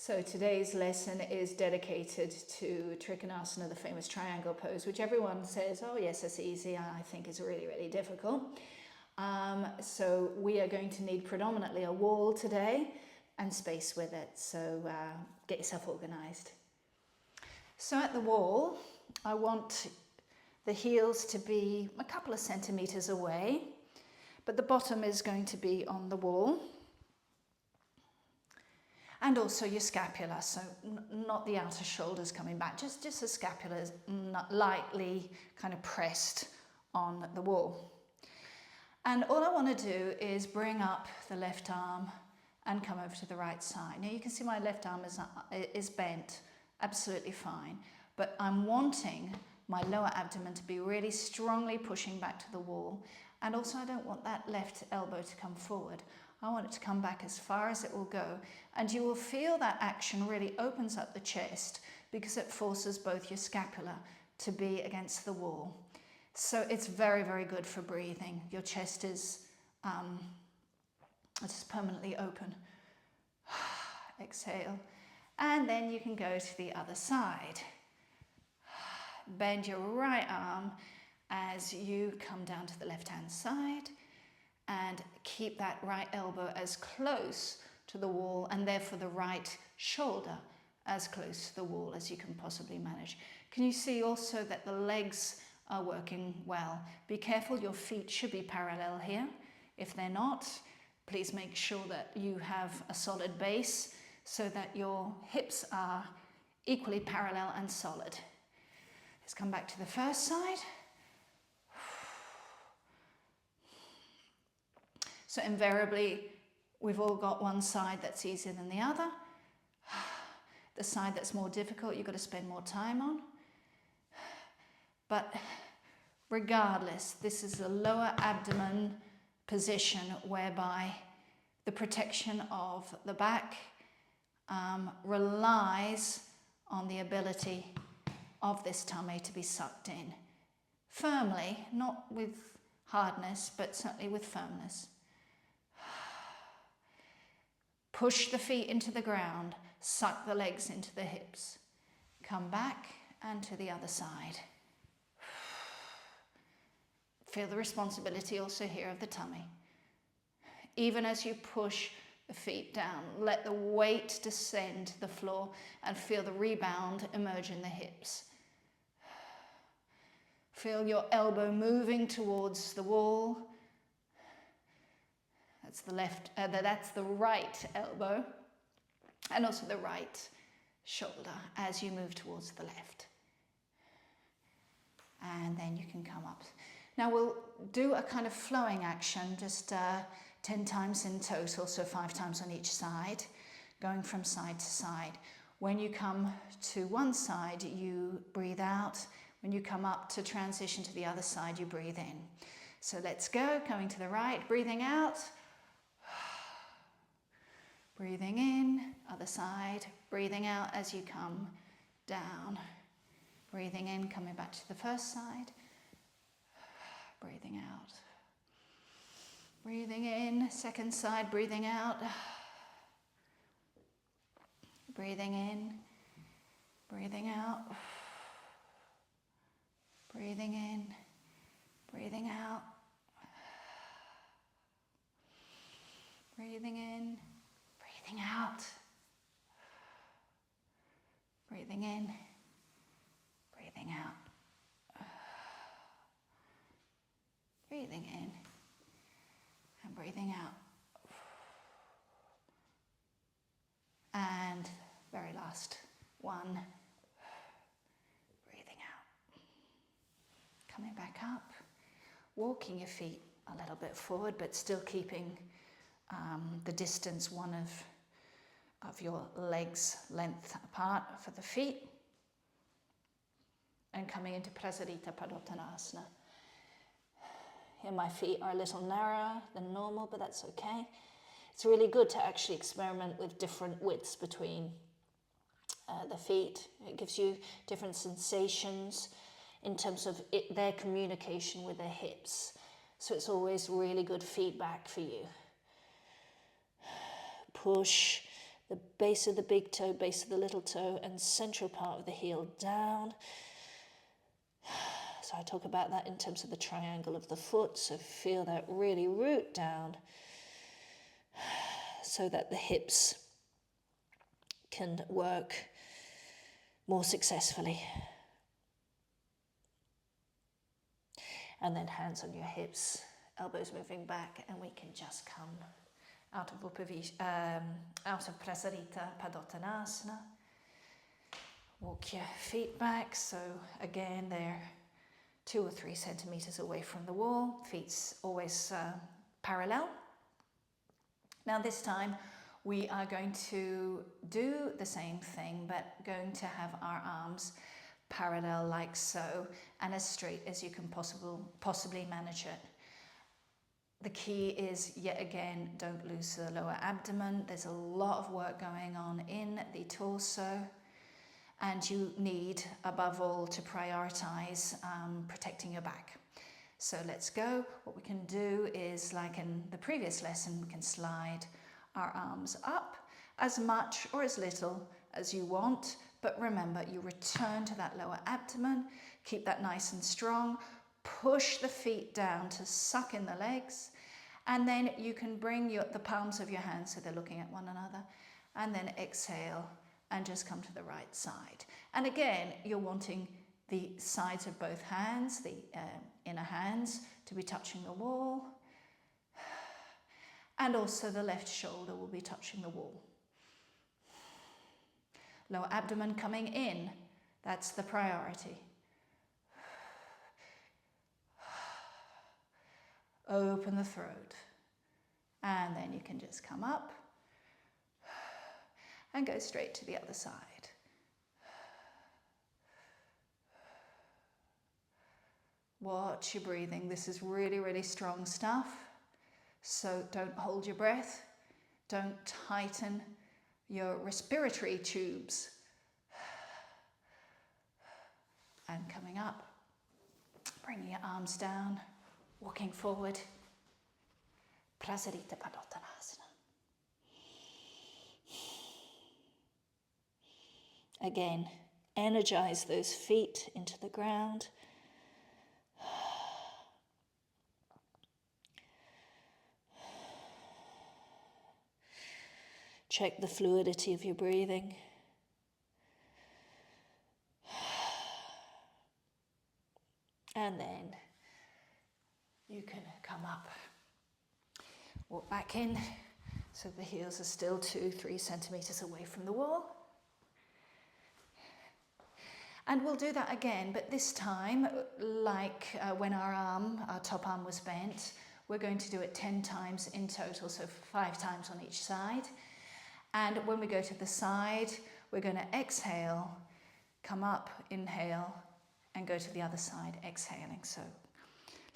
So today's lesson is dedicated to Trikonasana, the famous triangle pose, which everyone says, oh yes, it's easy. I think is really, really difficult. So we are going to need predominantly a wall today and space with it. So get yourself organized. So at the wall, I want the heels to be a couple of centimeters away, but the bottom is going to be on the wall. And also your scapula, so not the outer shoulders coming back, just the scapula is lightly kind of pressed on the wall. And all I want to do is bring up the left arm and come over to the right side. Now you can see my left arm is bent, absolutely fine, but I'm wanting my lower abdomen to be really strongly pushing back to the wall, and also I don't want that left elbow to come forward. I want it to come back as far as it will go, and you will feel that action really opens up the chest because it forces both your scapula to be against the wall. So it's very, very good for breathing. Your chest is it's permanently open. Exhale, and then you can go to the other side. Bend your right arm as you come down to the left-hand side, and keep that right elbow as close to the wall, and therefore the right shoulder as close to the wall as you can possibly manage. Can you see also that the legs are working well? Be careful, your feet should be parallel here. If they're not, please make sure that you have a solid base so that your hips are equally parallel and solid. Let's come back to the first side. So invariably, we've all got one side that's easier than the other. The side that's more difficult, you've got to spend more time on. But regardless, this is a lower abdomen position whereby the protection of the back relies on the ability of this tummy to be sucked in firmly, not with hardness, but certainly with firmness. Push the feet into the ground, suck the legs into the hips. Come back and to the other side. Feel the responsibility also here of the tummy. Even as you push the feet down, let the weight descend to the floor and feel the rebound emerge in the hips. Feel your elbow moving towards the wall. That's the right elbow, and also the right shoulder as you move towards the left. And then you can come up. Now we'll do a kind of flowing action, just 10 times in total, so 5 times on each side, going from side to side. When you come to one side, you breathe out. When you come up to transition to the other side, you breathe in. So let's go, coming to the right, breathing out. Breathing in, other side, breathing out as you come down. Breathing in, coming back to the first side. Breathing out. Breathing in, second side, breathing out. Breathing in, breathing out. Breathing in, breathing out. Breathing in, breathing out. Breathing in, breathing out. Breathing in and breathing out. And very last one. Breathing out. Coming back up. Walking your feet a little bit forward, but still keeping the distance one of your legs length apart for the feet. And coming into Preparatory. Here my feet are a little narrower than normal, but that's okay. It's really good to actually experiment with different widths between the feet. It gives you different sensations in terms of their communication with their hips. So it's always really good feedback for you. Push the base of the big toe, base of the little toe, and central part of the heel down. So I talk about that in terms of the triangle of the foot. So feel that really root down so that the hips can work more successfully. And then hands on your hips, elbows moving back, and we can just come out of Prasarita Padottanasana. Walk your feet back, so again they're 2 or 3 centimeters away from the wall, feet's always parallel. Now this time we are going to do the same thing, but going to have our arms parallel like so, and as straight as you can possibly manage it. The key is, yet again, don't lose the lower abdomen. There's a lot of work going on in the torso, and you need, above all, to prioritize protecting your back. So let's go. What we can do is, like in the previous lesson, we can slide our arms up as much or as little as you want, but remember, you return to that lower abdomen, keep that nice and strong, push the feet down to suck in the legs, and then you can bring the palms of your hands so they're looking at one another, and then exhale and just come to the right side. And again, you're wanting the sides of both hands, the inner hands, to be touching the wall, and also the left shoulder will be touching the wall. Lower abdomen coming in, that's the priority. Open the throat, and then you can just come up and go straight to the other side. Watch your breathing. This is really, really strong stuff. So don't hold your breath. Don't tighten your respiratory tubes. And coming up, bringing your arms down, walking forward. Prasarita Padottanasana. Again, energize those feet into the ground. Check the fluidity of your breathing. And then you can come up. Walk back in so the heels are still 2-3 centimeters away from the wall. And we'll do that again, but this time, like when our top arm was bent, we're going to do it 10 times in total, so 5 times on each side. And when we go to the side, we're going to exhale, come up, inhale, and go to the other side, exhaling. So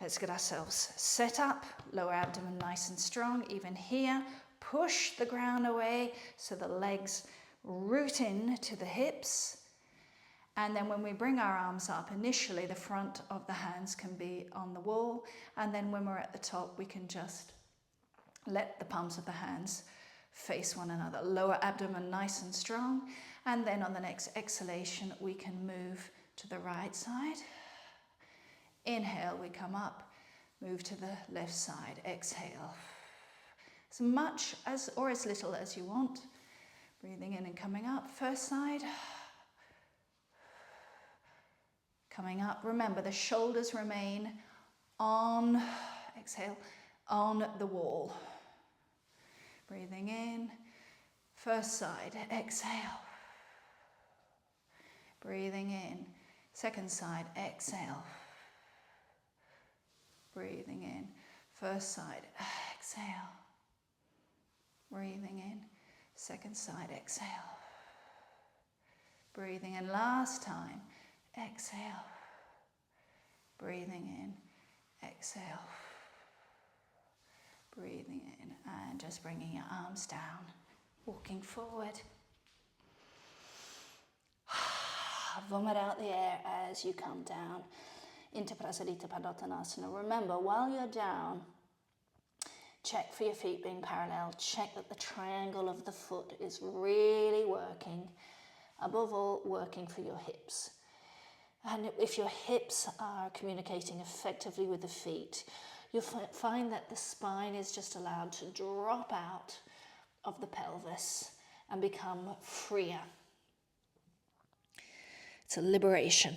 let's get ourselves set up, lower abdomen nice and strong. Even here, push the ground away so the legs root in to the hips. And then when we bring our arms up, initially the front of the hands can be on the wall. And then when we're at the top, we can just let the palms of the hands face one another. Lower abdomen nice and strong. And then on the next exhalation, we can move to the right side. Inhale, we come up, move to the left side, exhale. As much as or as little as you want. Breathing in and coming up, first side. Coming up, remember the shoulders remain on, exhale, on the wall. Breathing in, first side, exhale. Breathing in, second side, exhale. Breathing in, first side, exhale. Breathing in, second side, exhale. Breathing in, last time, exhale. Breathing in, exhale. Breathing in and just bringing your arms down, walking forward. Vomit out the air as you come down into Prasarita Padottanasana. Remember, while you're down, check for your feet being parallel. Check that the triangle of the foot is really working. Above all, working for your hips. And if your hips are communicating effectively with the feet, you'll find that the spine is just allowed to drop out of the pelvis and become freer. It's a liberation.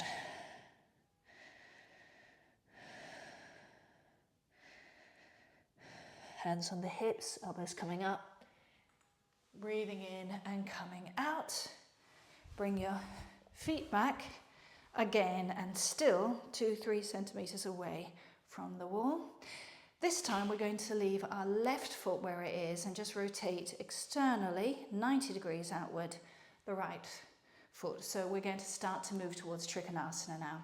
Hands on the hips, elbows coming up. Breathing in and coming out. Bring your feet back again and still 2-3 centimeters away from the wall. This time we're going to leave our left foot where it is and just rotate externally 90 degrees outward the right foot. So we're going to start to move towards Trikonasana now.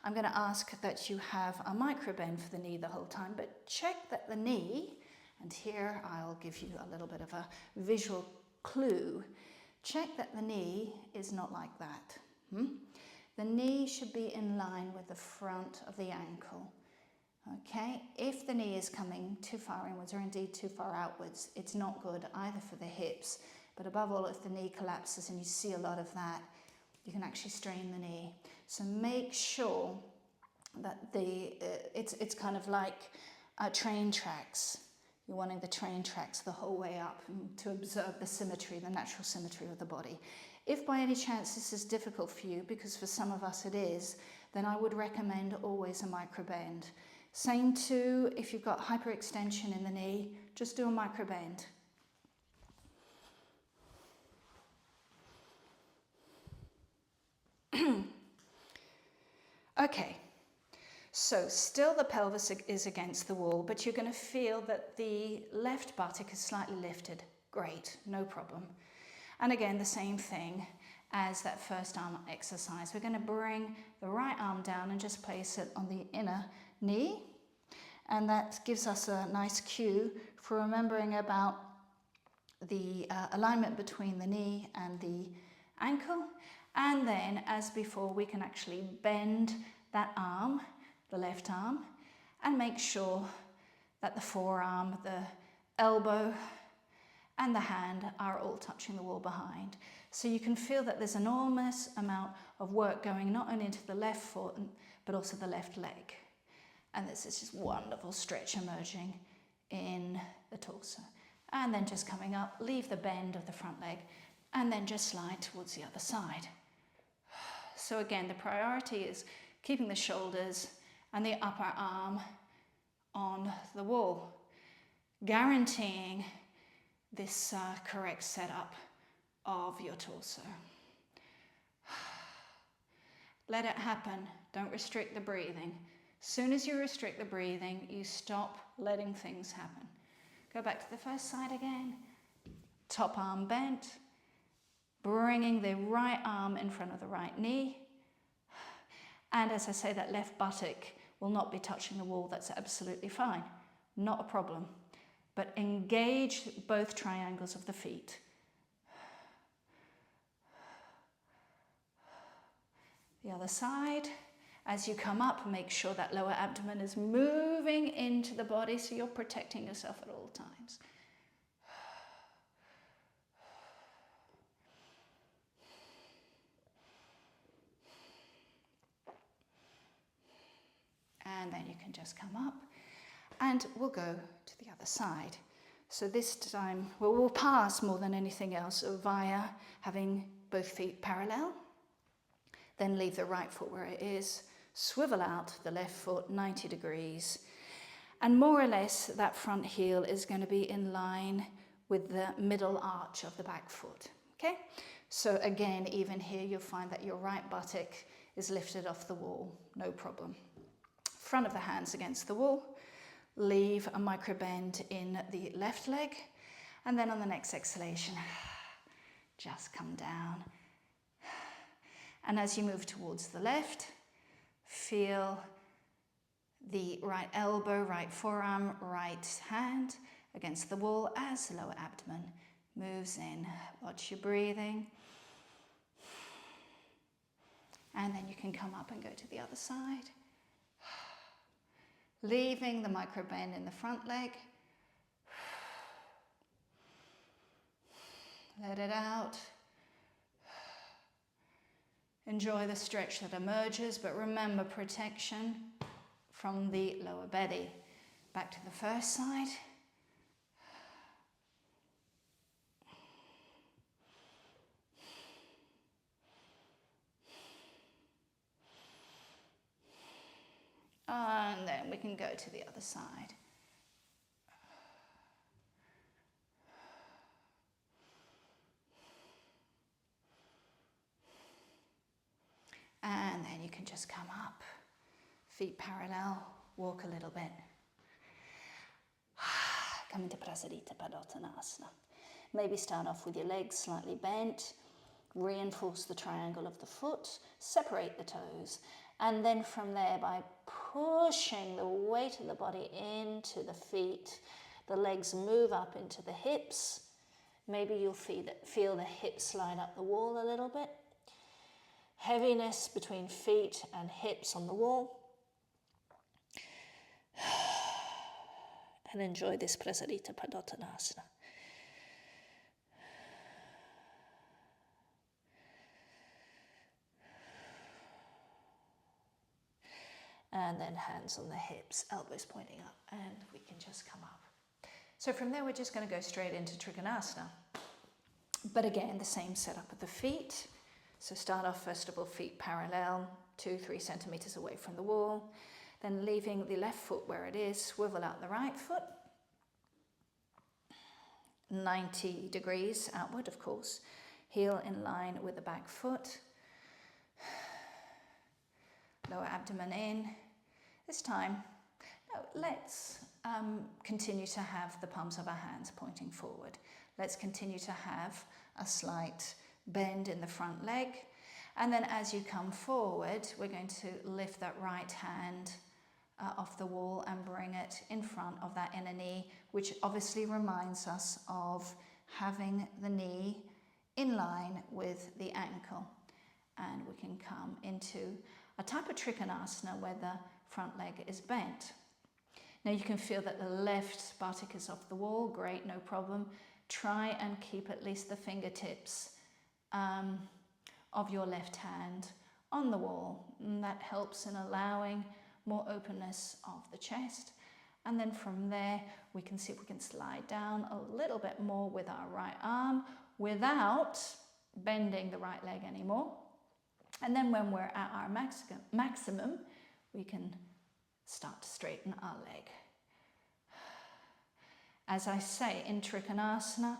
I'm going to ask that you have a micro bend for the knee the whole time, but check that the knee, and here I'll give you a little bit of a visual clue, check that the knee is not like that. The knee should be in line with the front of the ankle. Okay, if the knee is coming too far inwards or indeed too far outwards, it's not good either for the hips, but above all, if the knee collapses, and you see a lot of that, you can actually strain the knee. So make sure that it's kind of like train tracks. You're wanting the train tracks the whole way up to observe the symmetry, the natural symmetry of the body. If by any chance this is difficult for you, because for some of us it is, then I would recommend always a micro bend. Same too, if you've got hyperextension in the knee, just do a micro bend. Okay, so still the pelvis is against the wall, but you're going to feel that the left buttock is slightly lifted. Great, no problem. And again, the same thing as that first arm exercise. We're going to bring the right arm down and just place it on the inner knee. And that gives us a nice cue for remembering about the alignment between the knee and the ankle. And then, as before, we can actually bend that arm, the left arm, and make sure that the forearm, the elbow, and the hand are all touching the wall behind. So you can feel that there's an enormous amount of work going not only into the left foot, but also the left leg. And this is just wonderful stretch emerging in the torso. And then just coming up, leave the bend of the front leg, and then just slide towards the other side. So again, the priority is keeping the shoulders and the upper arm on the wall, guaranteeing this correct setup of your torso. Let it happen. Don't restrict the breathing. As soon as you restrict the breathing, you stop letting things happen. Go back to the first side again. Top arm bent. Bringing the right arm in front of the right knee. And as I say, that left buttock will not be touching the wall. That's absolutely fine. Not a problem. But engage both triangles of the feet. The other side. As you come up, make sure that lower abdomen is moving into the body so you're protecting yourself at all times. And then you can just come up and we'll go to the other side. So this time we'll pass more than anything else via having both feet parallel. Then leave the right foot where it is. Swivel out the left foot 90 degrees. And more or less that front heel is going to be in line with the middle arch of the back foot. Okay? So again, even here you'll find that your right buttock is lifted off the wall. No problem. Front of the hands against the wall. Leave a micro bend in the left leg. And then on the next exhalation, just come down. And as you move towards the left, feel the right elbow, right forearm, right hand against the wall as the lower abdomen moves in. Watch your breathing. And then you can come up and go to the other side. Leaving the micro bend in the front leg Let it out. Enjoy the stretch that emerges, but remember protection from the lower belly. Back to the first side. And then we can go to the other side. And then you can just come up, feet parallel, walk a little bit. Come into Preparatory. Maybe start off with your legs slightly bent, reinforce the triangle of the foot, separate the toes, and then from there, by pushing the weight of the body into the feet, the legs move up into the hips. Maybe you'll feel the hips slide up the wall a little bit. Heaviness between feet and hips on the wall. And enjoy this Preparatory. And then hands on the hips, elbows pointing up, and we can just come up. So from there, we're just going to go straight into Trikonasana. But again, the same setup of the feet. So start off, first of all, feet parallel, 2-3 centimeters away from the wall. Then leaving the left foot where it is, swivel out the right foot. 90 degrees outward, of course. Heel in line with the back foot. Lower abdomen in. This time, let's continue to have the palms of our hands pointing forward. Let's continue to have a slight bend in the front leg. And then as you come forward, we're going to lift that right hand off the wall and bring it in front of that inner knee, which obviously reminds us of having the knee in line with the ankle. And we can come into a type of Trikonasana where the front leg is bent. Now you can feel that the left buttock is off the wall. Great, no problem. Try and keep at least the fingertips of your left hand on the wall. And that helps in allowing more openness of the chest. And then from there, we can see if we can slide down a little bit more with our right arm without bending the right leg anymore. And then when we're at our maximum, we can start to straighten our leg. As I say, in Trikonasana,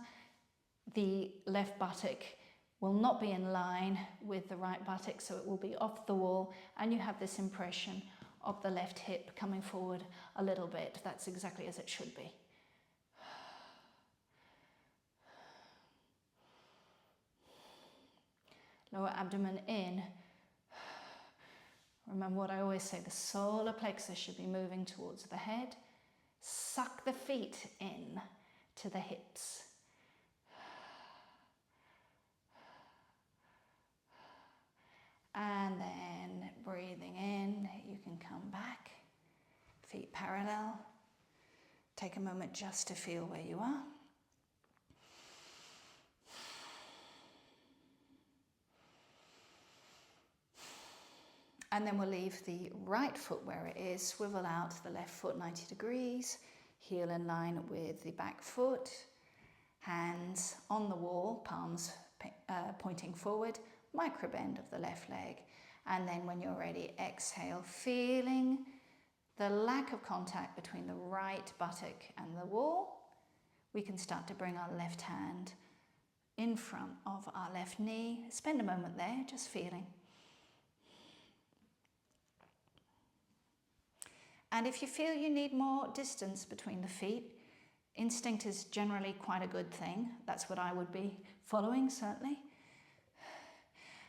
the left buttock will not be in line with the right buttock, so it will be off the wall, and you have this impression of the left hip coming forward a little bit. That's exactly as it should be. Lower abdomen in. Remember what I always say, the solar plexus should be moving towards the head. Suck the feet in to the hips. And then breathing in, you can come back, feet parallel. Take a moment just to feel where you are. And then we'll leave the right foot where it is, swivel out the left foot 90 degrees, heel in line with the back foot, hands on the wall, palms pointing forward, micro bend of the left leg. And then when you're ready, exhale, feeling the lack of contact between the right buttock and the wall. We can start to bring our left hand in front of our left knee. Spend a moment there, just feeling. And if you feel you need more distance between the feet, instinct is generally quite a good thing. That's what I would be following, certainly.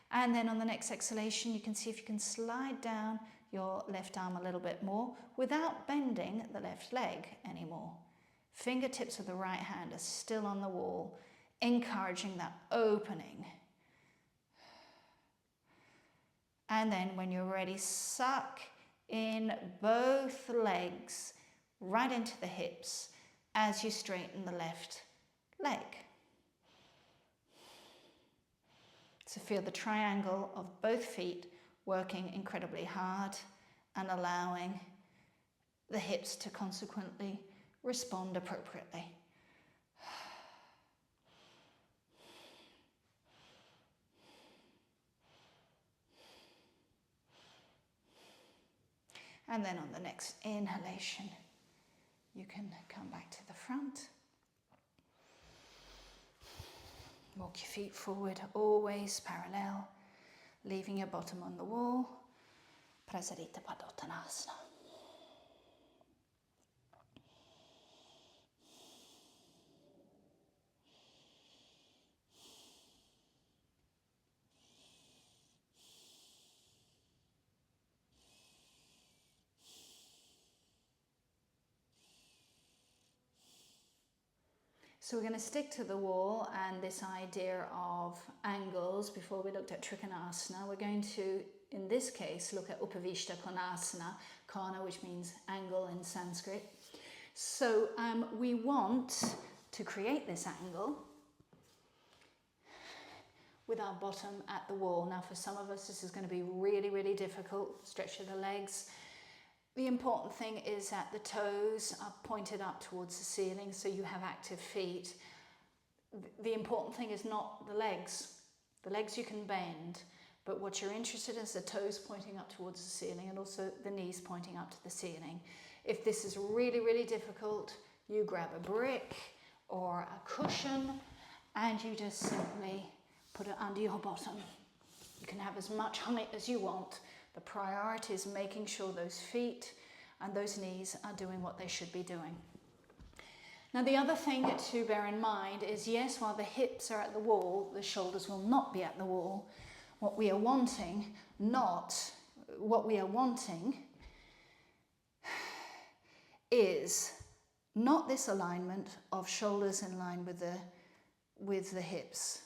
And then on the next exhalation, you can see if you can slide down your left arm a little bit more without bending the left leg anymore. Fingertips of the right hand are still on the wall, encouraging that opening. And then when you're ready, suck in both legs right into the hips as you straighten the left leg. So feel the triangle of both feet working incredibly hard and allowing the hips to consequently respond appropriately. And then on the next inhalation, you can come back to the front. Walk your feet forward, always parallel, leaving your bottom on the wall. Preparatory. So we're going to stick to the wall and this idea of angles before we looked at Trikonasana. We're going to, in this case, look at Upavishta Konasana, Kona, which means angle in Sanskrit. So we want to create this angle with our bottom at the wall. Now for some of us this is going to be really, really difficult. Stretch of the legs. The important thing is that the toes are pointed up towards the ceiling, so you have active feet. The important thing is not the legs. The legs you can bend, but what you're interested in is the toes pointing up towards the ceiling and also the knees pointing up to the ceiling. If this is really, really difficult, you grab a brick or a cushion and you just simply put it under your bottom. You can have as much height as you want. The priority is making sure those feet and those knees are doing what they should be doing. Now the other thing to bear in mind is, yes, while the hips are at the wall, the shoulders will not be at the wall. What we are wanting is not this alignment of shoulders in line with the hips,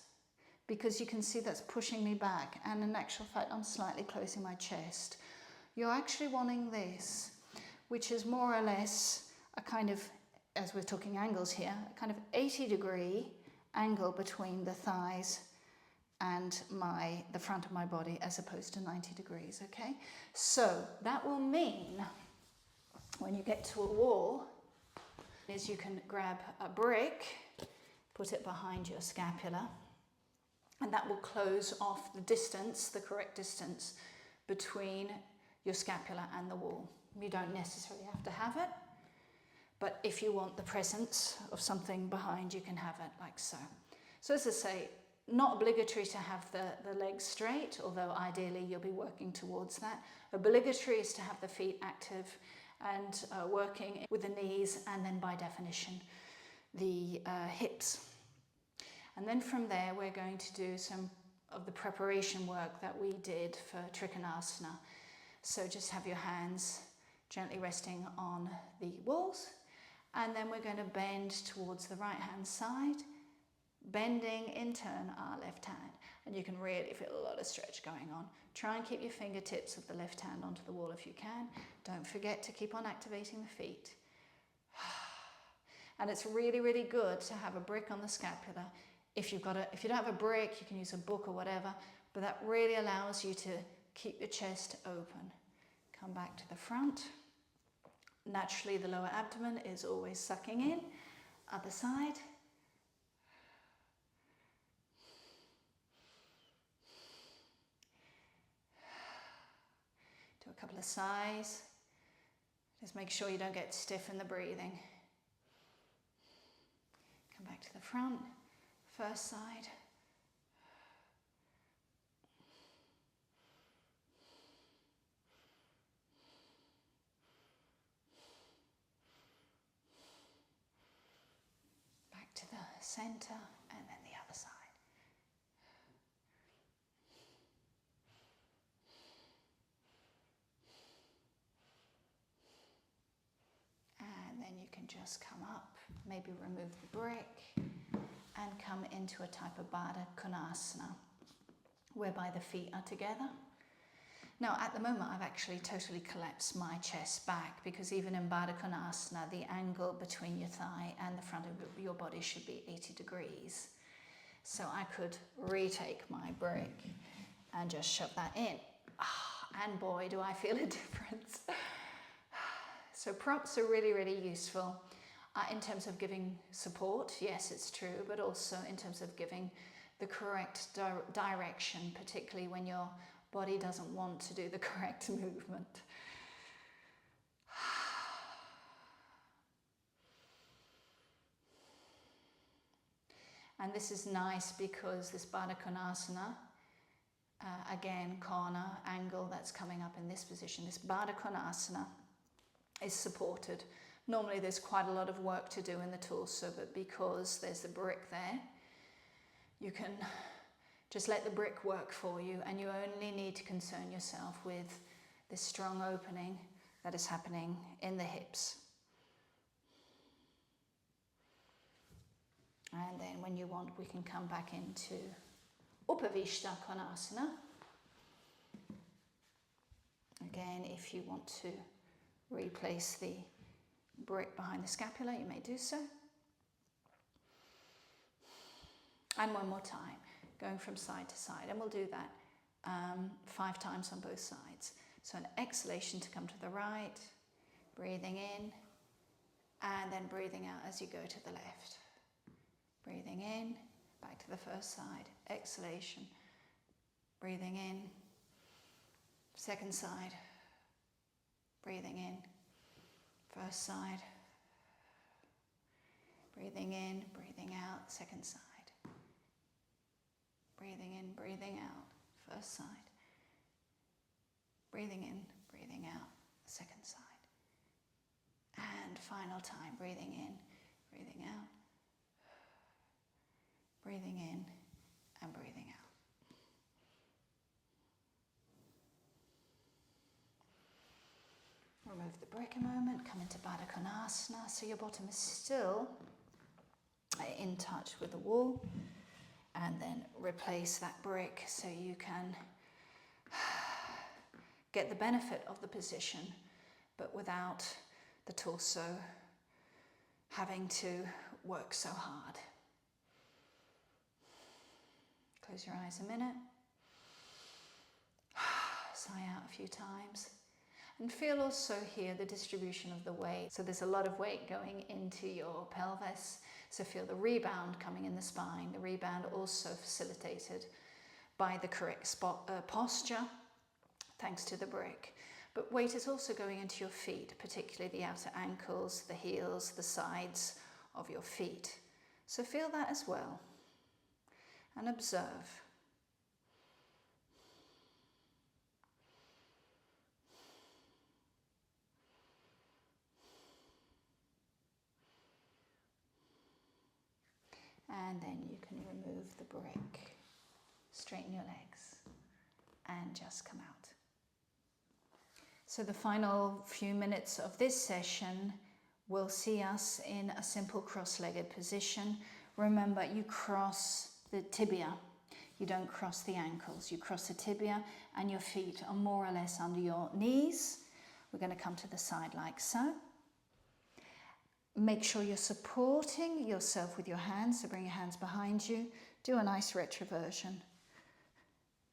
because you can see that's pushing me back, and in actual fact I'm slightly closing my chest. You're actually wanting this, which is more or less a kind of, as we're talking angles here, a kind of 80-degree angle between the thighs and the front of my body, as opposed to 90 degrees, okay? So that will mean when you get to a wall, is you can grab a brick, put it behind your scapula, and that will close off the distance, the correct distance between your scapula and the wall. You don't necessarily have to have it, but if you want the presence of something behind, you can have it like so. So as I say, not obligatory to have the legs straight, although ideally you'll be working towards that. Obligatory is to have the feet active and working with the knees, and then by definition the hips. And then from there we're going to do some of the preparation work that we did for Trikonasana. So just have your hands gently resting on the walls, and then we're going to bend towards the right hand side, bending in turn our left hand, and you can really feel a lot of stretch going on. Try and keep your fingertips of the left hand onto the wall if you can. Don't forget to keep on activating the feet. And it's really, really good to have a brick on the scapula. If you don't have a brick, you can use a book or whatever, but that really allows you to keep your chest open. Come back to the front. Naturally, the lower abdomen is always sucking in. Other side. Do a couple of sighs. Just make sure you don't get stiff in the breathing. Come back to the front. First side. Back to the center, and then the other side. And then you can just come up, maybe remove the brick, and come into a type of Baddha Konasana, whereby the feet are together. Now at the moment I've actually totally collapsed my chest back, because even in Baddha Konasana the angle between your thigh and the front of your body should be 80 degrees. So I could retake my brick and just shove that in. And boy, do I feel a difference. So props are really, really useful in terms of giving support. Yes, it's true, but also in terms of giving the correct direction, particularly when your body doesn't want to do the correct movement. And this is nice because this Baddha Konasana, again, corner, angle that's coming up in this position, this Baddha Konasana is supported. Normally there's quite a lot of work to do in the torso, but because there's the brick there, you can just let the brick work for you, and you only need to concern yourself with this strong opening that is happening in the hips. And then when you want, we can come back into Upavishta Konasana. Again, if you want to replace the brick behind the scapula, you may do so. And one more time, going from side to side, and we'll do that 5 times on both sides. So an exhalation to come to the right, breathing in, and then breathing out as you go to the left. Breathing in, back to the first side, exhalation, breathing in, second side, breathing in, first side, breathing in, breathing out, second side. Breathing in, breathing out, first side. Breathing in, breathing out, second side. And final time, breathing in, breathing out. Breathing in and breathing out. Remove the brick a moment, come into Baddha Konasana, so your bottom is still in touch with the wall. And then replace that brick so you can get the benefit of the position, but without the torso having to work so hard. Close your eyes a minute. Sigh out a few times. And feel also here the distribution of the weight. So there's a lot of weight going into your pelvis. So feel the rebound coming in the spine. The rebound also facilitated by the correct posture, thanks to the brick. But weight is also going into your feet, particularly the outer ankles, the heels, the sides of your feet. So feel that as well. And observe. And then you can remove the brick, straighten your legs, and just come out. So the final few minutes of this session will see us in a simple cross-legged position. Remember, you cross the tibia. You don't cross the ankles. You cross the tibia and your feet are more or less under your knees. We're going to come to the side like so. Make sure you're supporting yourself with your hands, so bring your hands behind you. Do a nice retroversion.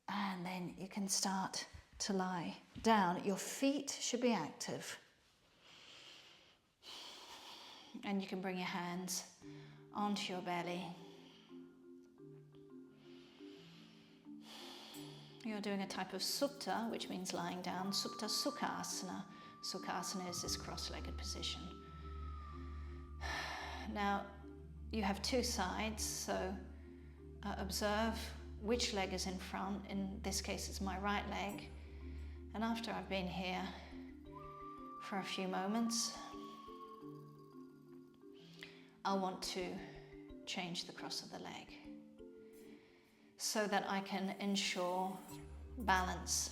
And then you can start to lie down. Your feet should be active. And you can bring your hands onto your belly. You're doing a type of supta, which means lying down. Supta Sukhasana. Sukhasana is this cross-legged position. Now, you have 2 sides, so observe which leg is in front. In this case, it's my right leg. And after I've been here for a few moments, I'll want to change the cross of the leg so that I can ensure balance.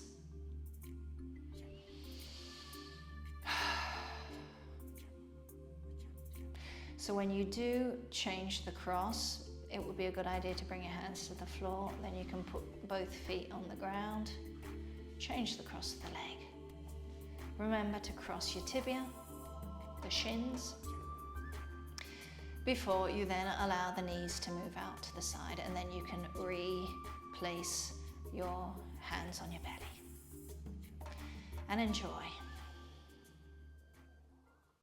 So when you do change the cross, it would be a good idea to bring your hands to the floor. Then you can put both feet on the ground. Change the cross of the leg. Remember to cross your tibia, the shins. before you then allow the knees to move out to the side, and then you can replace your hands on your belly. And enjoy.